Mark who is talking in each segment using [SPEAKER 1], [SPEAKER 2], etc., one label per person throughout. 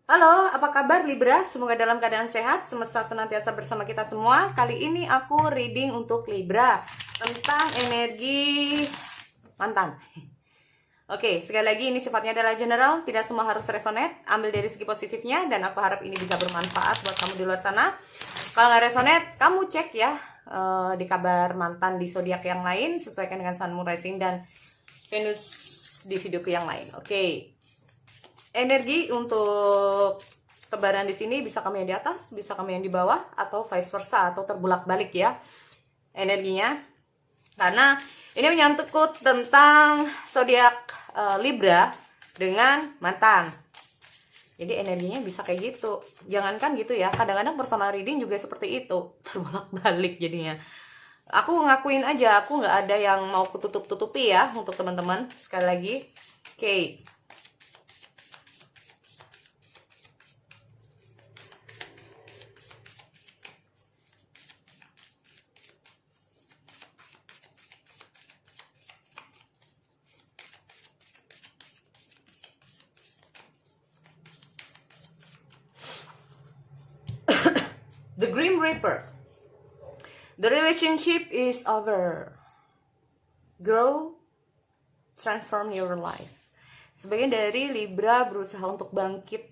[SPEAKER 1] Halo, apa kabar Libra? Semoga dalam keadaan sehat, semesta senantiasa bersama kita semua. Kali ini aku reading untuk Libra tentang energi mantan. Oke, sekali lagi ini sifatnya adalah general, tidak semua harus resonate. Ambil dari segi positifnya dan aku harap ini bisa bermanfaat buat kamu di luar sana. Kalau nggak resonate, kamu cek ya di kabar mantan di zodiak yang lain, sesuaikan dengan Sun, Moon, Rising dan Venus di videoku yang lain. Oke. Energi untuk tebaran di sini bisa kamu yang di atas, bisa kamu yang di bawah, atau vice versa, atau terbulak-balik ya energinya. Karena ini menyangkut tentang zodiak Libra dengan mantan. Jadi energinya bisa kayak gitu. Jangankan gitu ya, kadang-kadang personal reading juga seperti itu, terbulak-balik jadinya. Aku ngakuin aja, aku nggak ada yang mau kututup-tutupi ya untuk teman-teman. Sekali lagi, oke. The Grim Reaper. The relationship is over. Grow, transform your life. Sebagian dari Libra berusaha untuk bangkit,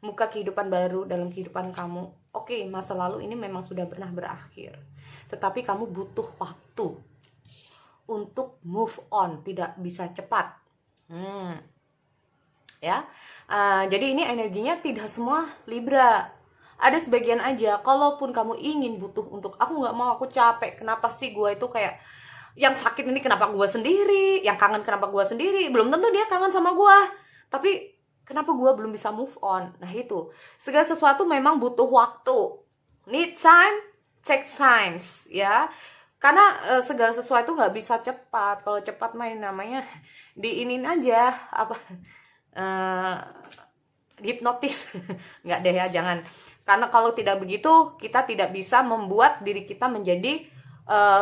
[SPEAKER 1] muka kehidupan baru dalam kehidupan kamu. Oke, masa lalu ini memang sudah pernah berakhir. Tetapi kamu butuh waktu untuk move on, tidak bisa cepat. Ya, jadi ini energinya tidak semua Libra. Ada sebagian aja. Kalaupun kamu ingin butuh untuk aku nggak mau, aku capek. Kenapa sih gue itu kayak yang sakit ini kenapa gue sendiri, yang kangen kenapa gue sendiri. Belum tentu dia kangen sama gue, tapi kenapa gue belum bisa move on. Nah itu, segala sesuatu memang butuh waktu. Need time, take times ya. Karena segala sesuatu nggak bisa cepat. Kalau cepat main namanya diinin aja apa hipnotis. Nggak deh ya, jangan. Karena kalau tidak begitu, kita tidak bisa membuat diri kita menjadi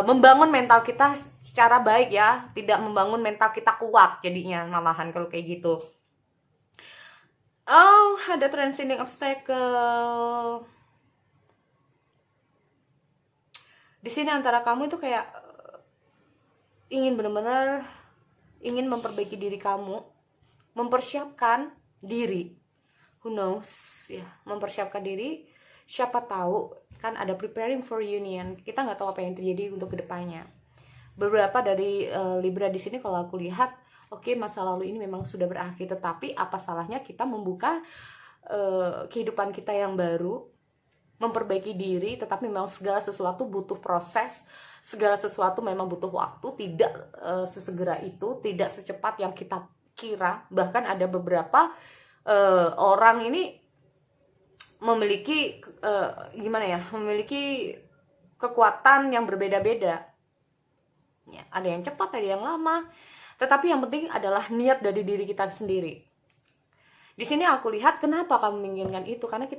[SPEAKER 1] membangun mental kita secara baik ya, tidak membangun mental kita kuat jadinya malahan kalau kayak gitu. Oh, ada transcending obstacle. Di sini antara kamu itu kayak ingin benar-benar ingin memperbaiki diri kamu, mempersiapkan diri. Who knows ya, mempersiapkan diri, siapa tahu kan ada preparing for union. Kita nggak tahu apa yang terjadi untuk kedepannya. Beberapa dari Libra di sini kalau aku lihat, oke, masa lalu ini memang sudah berakhir, tetapi apa salahnya kita membuka kehidupan kita yang baru, memperbaiki diri. Tetapi memang segala sesuatu butuh proses, segala sesuatu memang butuh waktu, tidak sesegera itu, tidak secepat yang kita kira. Bahkan ada beberapa orang ini memiliki memiliki kekuatan yang berbeda-beda ya, ada yang cepat, ada yang lama, tetapi yang penting adalah niat dari diri kita sendiri. Di sini aku lihat kenapa kamu menginginkan itu, karena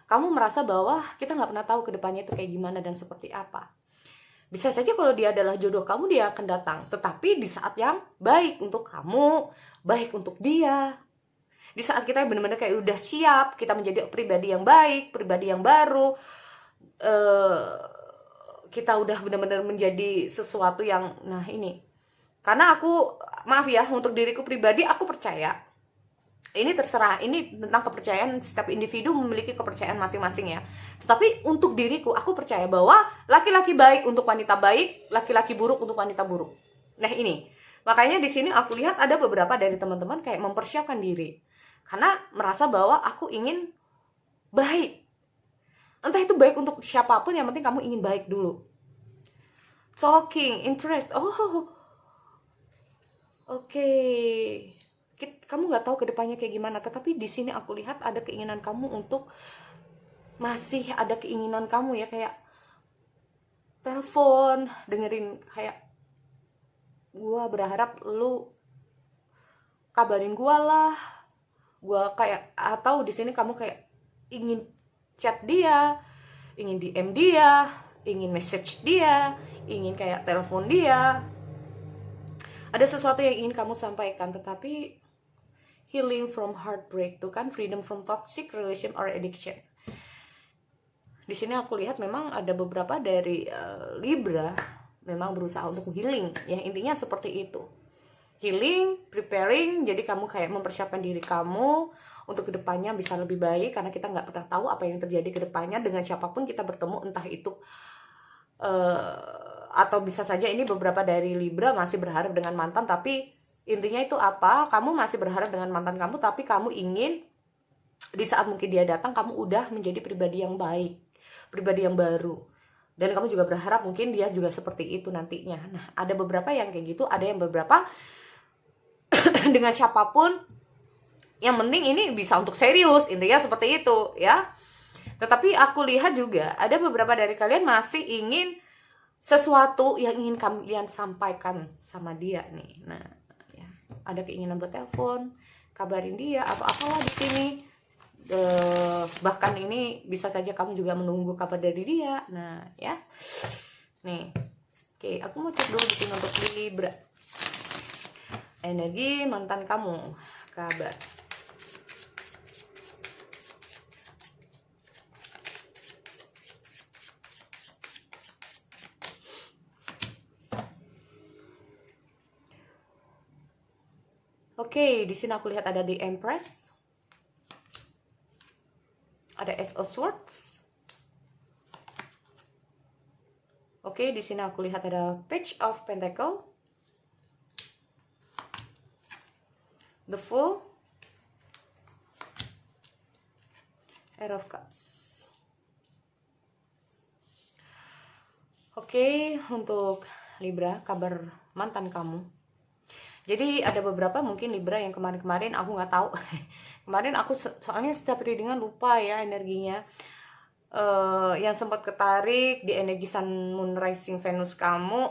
[SPEAKER 1] kamu merasa bahwa kita nggak pernah tahu kedepannya itu kayak gimana dan seperti apa. Bisa saja kalau dia adalah jodoh kamu, dia akan datang, tetapi di saat yang baik untuk kamu, baik untuk dia. Di saat kita benar-benar kayak udah siap, kita menjadi pribadi yang baik, pribadi yang baru, kita udah benar-benar menjadi sesuatu yang, nah ini. Karena aku, maaf ya, untuk diriku pribadi, aku percaya. Ini terserah, ini tentang kepercayaan, setiap individu memiliki kepercayaan masing-masing ya. Tetapi untuk diriku, aku percaya bahwa laki-laki baik untuk wanita baik, laki-laki buruk untuk wanita buruk. Nah ini, makanya di sini aku lihat ada beberapa dari teman-teman kayak mempersiapkan diri. Karena merasa bahwa aku ingin baik. Entah itu baik untuk siapapun, yang penting kamu ingin baik dulu. Talking, interest. Oh, oke. Kamu nggak tahu kedepannya kayak gimana. Tetapi di sini aku lihat ada keinginan kamu untuk, masih ada keinginan kamu ya, kayak telepon, dengerin kayak, gue berharap lu kabarin gue lah. Gue kayak, atau di sini kamu kayak ingin chat dia, ingin DM dia, ingin message dia, ingin kayak telepon dia. Ada sesuatu yang ingin kamu sampaikan, tetapi healing from heartbreak, tuh kan, freedom from toxic relation or addiction. Di sini aku lihat memang ada beberapa dari Libra memang berusaha untuk healing, ya intinya seperti itu. Healing, preparing, jadi kamu kayak mempersiapkan diri kamu untuk kedepannya bisa lebih baik, karena kita nggak pernah tahu apa yang terjadi kedepannya dengan siapapun kita bertemu, entah itu atau bisa saja ini beberapa dari Libra masih berharap dengan mantan, tapi intinya itu apa, kamu masih berharap dengan mantan kamu, tapi kamu ingin di saat mungkin dia datang, kamu udah menjadi pribadi yang baik, pribadi yang baru. Dan kamu juga berharap mungkin dia juga seperti itu nantinya. Nah, ada beberapa yang kayak gitu, ada yang beberapa dengan siapapun, yang penting ini bisa untuk serius, intinya seperti itu ya. Tetapi aku lihat juga ada beberapa dari kalian masih ingin sesuatu yang ingin kalian sampaikan sama dia nih. Nah, ya, ada keinginan buat telepon, kabarin dia, apa-apalah di sini. Bahkan ini bisa saja kamu juga menunggu kabar dari dia. Nah, ya. Nih. Oke, aku mau cek dulu di sini untuk Libra. Energi mantan kamu, kabar. Oke, di sini aku lihat ada The Empress, ada Ace of Swords. Oke, di sini aku lihat ada Page of Pentacle, The Fool, Ace of Cups. Oke, untuk Libra, kabar mantan kamu. Jadi ada beberapa mungkin Libra yang kemarin-kemarin aku nggak tahu. Kemarin aku soalnya setiap readingan lupa ya energinya. Yang sempat ketarik di energi Sun, Moon, Rising, Venus kamu,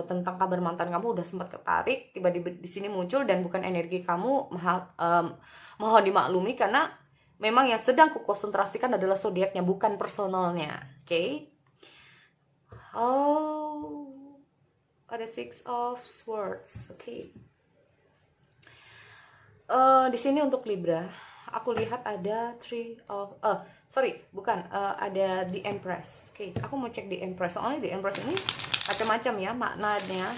[SPEAKER 1] tentang kabar mantan kamu udah sempat ketarik, tiba-tiba di sini muncul, dan bukan energi kamu, mohon dimaklumi karena memang yang sedang kukonsentrasikan adalah zodiaknya, bukan personalnya. Oke. Oh, ada Six of Swords. Oke. Di sini untuk Libra, aku lihat ada ada The Empress. Oke, aku mau cek The Empress. Soalnya The Empress ini macam-macam ya maknanya.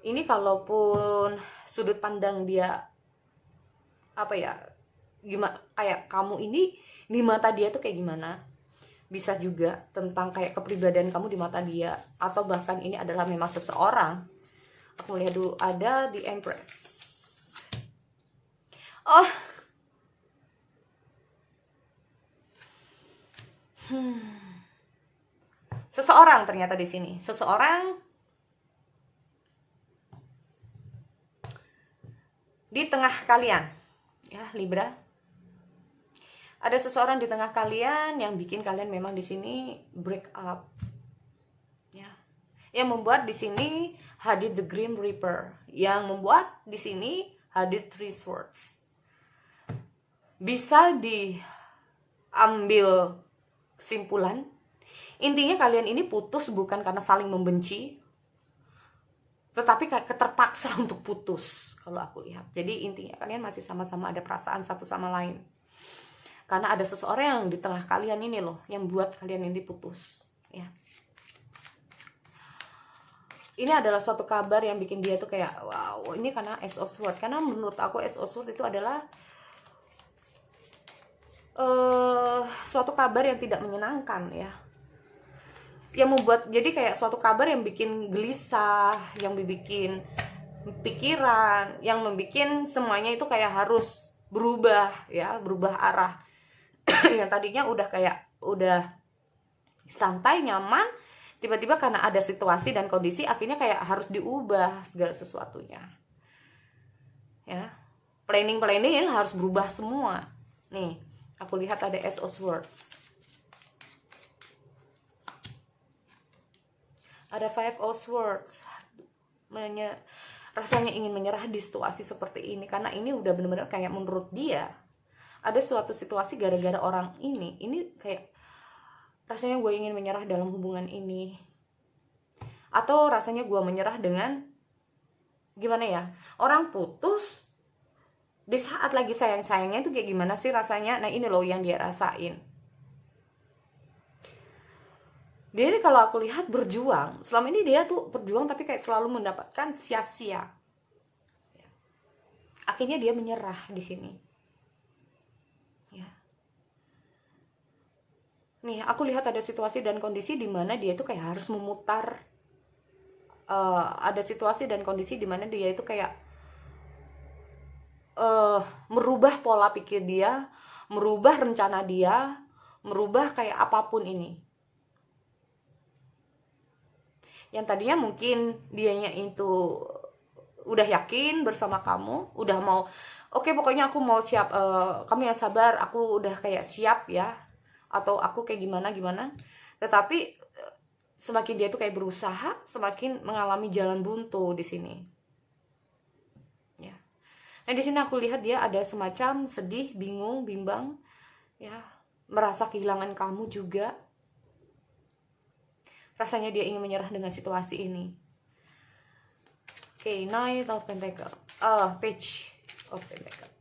[SPEAKER 1] Ini kalaupun sudut pandang dia apa ya, gimana, kayak kamu ini di mata dia tuh kayak gimana, bisa juga tentang kayak kepribadian kamu di mata dia, atau bahkan ini adalah memang seseorang. Aku lihat dulu, ada The Empress. Oh, seseorang ternyata di sini, seseorang di tengah kalian, ya Libra. Ada seseorang di tengah kalian yang bikin kalian memang di sini break up, ya. Yang membuat di sini hadir the Grim Reaper, yang membuat di sini hadir Three Swords. Bisa diambil kesimpulan, intinya kalian ini putus bukan karena saling membenci, tetapi kayak keterpaksa untuk putus kalau aku lihat. Jadi intinya kalian masih sama-sama ada perasaan satu sama lain, karena ada seseorang yang di tengah kalian ini loh, yang buat kalian ini putus, ya. Ini adalah suatu kabar yang bikin dia tuh kayak wow, ini karena Ace of Swords. Karena menurut aku Ace of Swords itu adalah suatu kabar yang tidak menyenangkan, ya, yang membuat jadi kayak suatu kabar yang bikin gelisah, yang bikin pikiran, yang membuat semuanya itu kayak harus berubah, ya, berubah arah. Yang tadinya udah santai, nyaman, tiba-tiba karena ada situasi dan kondisi akhirnya kayak harus diubah segala sesuatunya, ya. Planning ini harus berubah semua. Nih, aku lihat ada Ace of Swords, ada Five of Swords. Rasanya ingin menyerah di situasi seperti ini, karena ini udah bener-bener kayak menurut dia ada suatu situasi gara-gara orang ini kayak rasanya gue ingin menyerah dalam hubungan ini, atau rasanya gue menyerah dengan gimana ya, orang putus Di saat lagi sayang-sayangnya itu kayak gimana sih rasanya? Nah, ini loh yang dia rasain. Dia ini kalau aku lihat berjuang, selama ini dia tuh berjuang tapi kayak selalu mendapatkan sia-sia. Akhirnya dia menyerah di sini. Ya. Nih, aku lihat ada situasi dan kondisi di mana dia itu kayak harus memutar. Ada situasi dan kondisi di mana dia itu kayak merubah pola pikir dia, merubah rencana dia, merubah kayak apapun ini. Yang tadinya mungkin dianya itu udah yakin bersama kamu, udah mau oke, pokoknya aku mau siap, kamu yang sabar, aku udah kayak siap ya, atau aku kayak gimana. Tetapi semakin dia tuh kayak berusaha, semakin mengalami jalan buntu di sini. Ya. Nah, di sini aku lihat dia ada semacam sedih, bingung, bimbang, ya, merasa kehilangan kamu juga. Rasanya dia ingin menyerah dengan situasi ini. Oke, Knight of Pentacle. Page of Pentacle.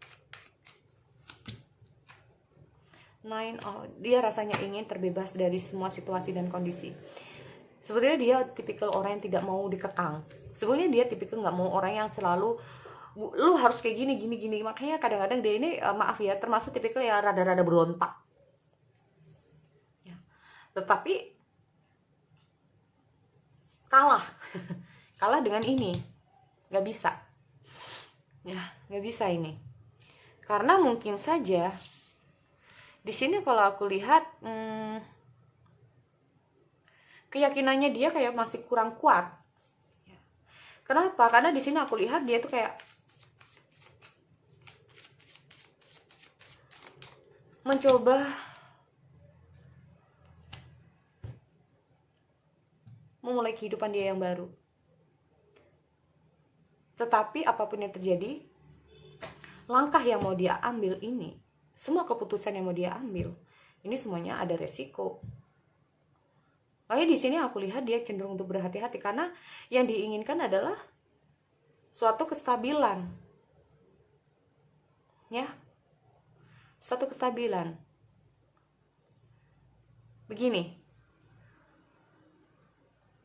[SPEAKER 1] Dia rasanya ingin terbebas dari semua situasi dan kondisi. Sebetulnya dia tipikal orang yang tidak mau dikekang. Sebetulnya dia tipikal nggak mau orang yang selalu lu harus kayak gini. Makanya kadang-kadang dia ini maaf ya, termasuk tipikal yang rada-rada berontak. Ya. Tetapi kalah dengan ini, nggak bisa ya, nggak bisa ini, karena mungkin saja di sini kalau aku lihat keyakinannya dia kayak masih kurang kuat. Kenapa? Karena di sini aku lihat dia tuh kayak mencoba memulai kehidupan dia yang baru. Tetapi apapun yang terjadi, langkah yang mau dia ambil ini, semua keputusan yang mau dia ambil, ini semuanya ada resiko. Makanya di sini aku lihat dia cenderung untuk berhati-hati karena yang diinginkan adalah suatu kestabilan. Ya. Suatu kestabilan. Begini.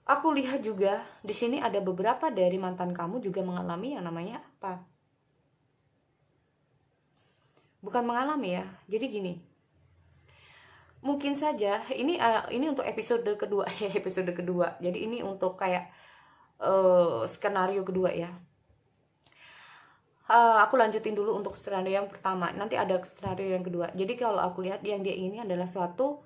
[SPEAKER 1] Aku lihat juga di sini ada beberapa dari mantan kamu juga mengalami yang namanya apa? Bukan mengalami ya. Jadi gini. Mungkin saja ini untuk episode kedua episode kedua. Jadi ini untuk kayak skenario kedua ya. Aku lanjutin dulu untuk skenario yang pertama. Nanti ada skenario yang kedua. Jadi kalau aku lihat yang dia ini adalah suatu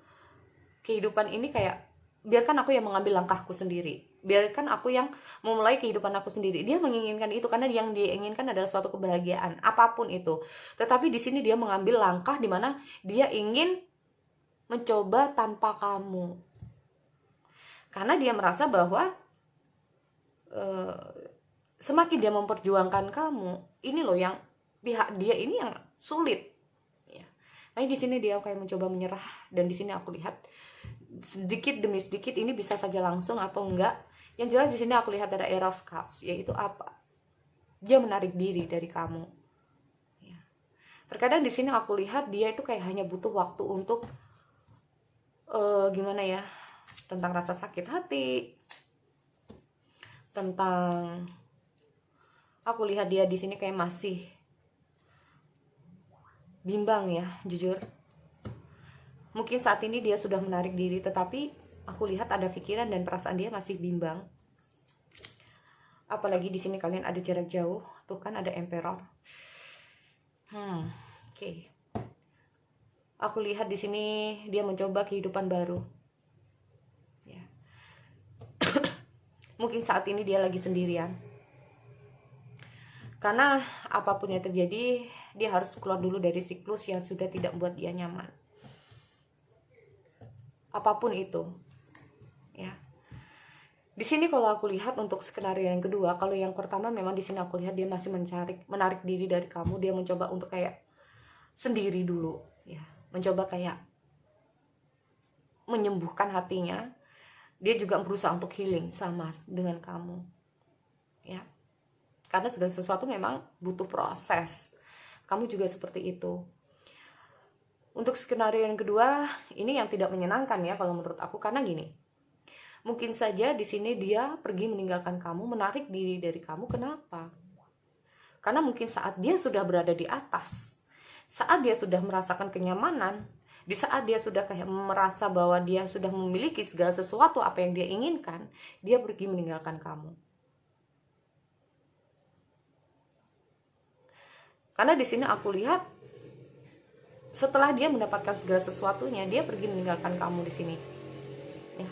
[SPEAKER 1] kehidupan ini kayak biarkan aku yang mengambil langkahku sendiri. Biarkan aku yang memulai kehidupan aku sendiri. Dia menginginkan itu karena yang dia inginkan adalah suatu kebahagiaan, apapun itu. Tetapi di sini dia mengambil langkah di mana dia ingin mencoba tanpa kamu. Karena dia merasa bahwa semakin dia memperjuangkan kamu, ini loh yang pihak dia ini yang sulit. Ya. Nah, di sini dia kayak mencoba menyerah, dan di sini aku lihat sedikit demi sedikit ini bisa saja langsung atau enggak. Yang jelas di sini aku lihat ada Air of Cups, yaitu apa? Dia menarik diri dari kamu. Ya. Terkadang di sini aku lihat dia itu kayak hanya butuh waktu untuk gimana ya? Tentang rasa sakit hati, tentang aku lihat dia di sini kayak masih bimbang ya, jujur. Mungkin saat ini dia sudah menarik diri, tetapi aku lihat ada pikiran dan perasaan dia masih bimbang. Apalagi di sini kalian ada jarak jauh, tuh kan ada Emperor. Oke. Aku lihat di sini dia mencoba kehidupan baru. Ya. Mungkin saat ini dia lagi sendirian. Karena apapun yang terjadi, dia harus keluar dulu dari siklus yang sudah tidak membuat dia nyaman. Apapun itu, ya. Di sini kalau aku lihat untuk skenario yang kedua, kalau yang pertama memang di sini aku lihat dia masih menarik diri dari kamu, dia mencoba untuk kayak sendiri dulu, ya, mencoba kayak menyembuhkan hatinya. Dia juga berusaha untuk healing sama dengan kamu, ya. Karena segala sesuatu memang butuh proses. kamu juga seperti itu. Untuk skenario yang kedua, ini yang tidak menyenangkan ya kalau menurut aku, karena gini. Mungkin saja di sini dia pergi meninggalkan kamu, menarik diri dari kamu. Kenapa? Karena mungkin saat dia sudah berada di atas, saat dia sudah merasakan kenyamanan, di saat dia sudah kayak merasa bahwa dia sudah memiliki segala sesuatu apa yang dia inginkan, dia pergi meninggalkan kamu. Karena di sini aku lihat setelah dia mendapatkan segala sesuatunya, dia pergi meninggalkan kamu di sini. Ya.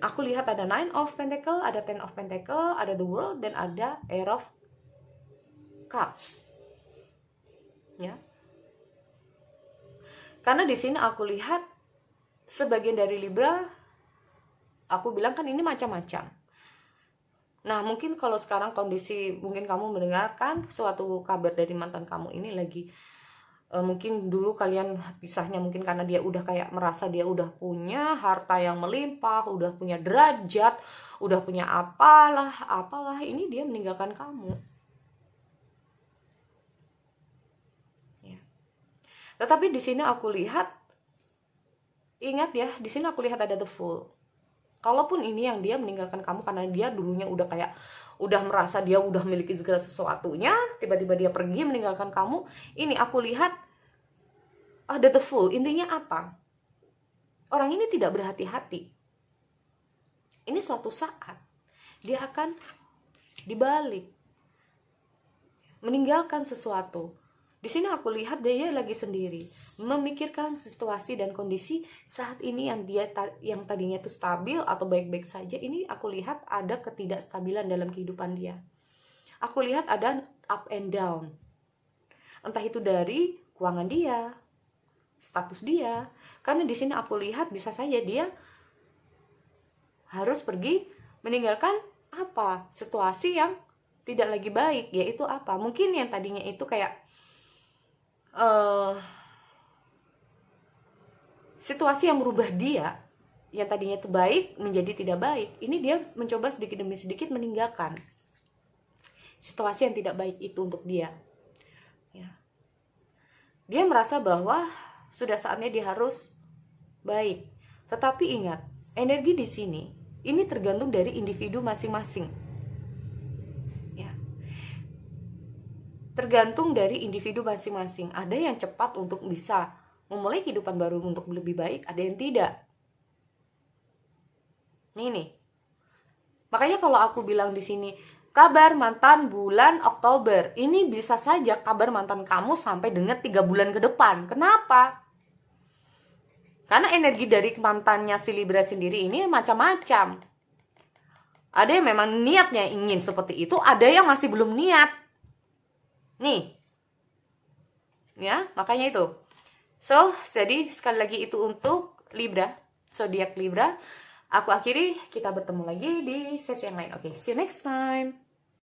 [SPEAKER 1] Aku lihat ada 9 of Pentacle, ada 10 of Pentacle, ada the World, dan ada Air of Cups. Ya. Karena di sini aku lihat sebagian dari Libra, aku bilang kan ini macam-macam. Nah, mungkin kalau sekarang kondisi, mungkin kamu mendengarkan suatu kabar dari mantan kamu ini lagi, mungkin dulu kalian pisahnya mungkin karena dia udah kayak merasa dia udah punya harta yang melimpah, udah punya derajat, udah punya apalah, ini dia meninggalkan kamu. Tetapi di sini aku lihat, ingat ya, di sini aku lihat ada the Fool. Kalaupun ini yang dia meninggalkan kamu karena dia dulunya udah kayak udah merasa dia udah memiliki segala sesuatunya, tiba-tiba dia pergi meninggalkan kamu, ini aku lihat ada the Fool. Intinya apa? Orang ini tidak berhati-hati. Ini suatu saat dia akan dibalik, meninggalkan sesuatu. Di sini aku lihat dia lagi sendiri, memikirkan situasi dan kondisi saat ini yang tadinya itu stabil atau baik-baik saja. Ini aku lihat ada ketidakstabilan dalam kehidupan dia. Aku lihat ada up and down. Entah itu dari keuangan dia, status dia. Karena di sini aku lihat bisa saja dia harus pergi meninggalkan apa? Situasi yang tidak lagi baik, yaitu apa? Mungkin yang tadinya itu kayak situasi yang merubah dia, yang tadinya itu baik menjadi tidak baik. Ini dia mencoba sedikit demi sedikit meninggalkan situasi yang tidak baik itu untuk dia. Ya. Dia merasa bahwa sudah saatnya dia harus baik. Tetapi ingat, energi di sini ini tergantung dari individu masing-masing. Tergantung dari individu masing-masing. Ada yang cepat untuk bisa memulai kehidupan baru untuk lebih baik, ada yang tidak. Nih. Makanya kalau aku bilang di sini kabar mantan bulan Oktober, ini bisa saja kabar mantan kamu sampai dengan 3 bulan ke depan. Kenapa? Karena energi dari mantannya si Libra sendiri ini macam-macam. Ada yang memang niatnya ingin seperti itu, ada yang masih belum niat. Nih, ya, makanya itu. So, jadi sekali lagi itu untuk Libra, zodiak Libra. Aku akhiri, kita bertemu lagi di sesi yang lain. Oke, see you next time.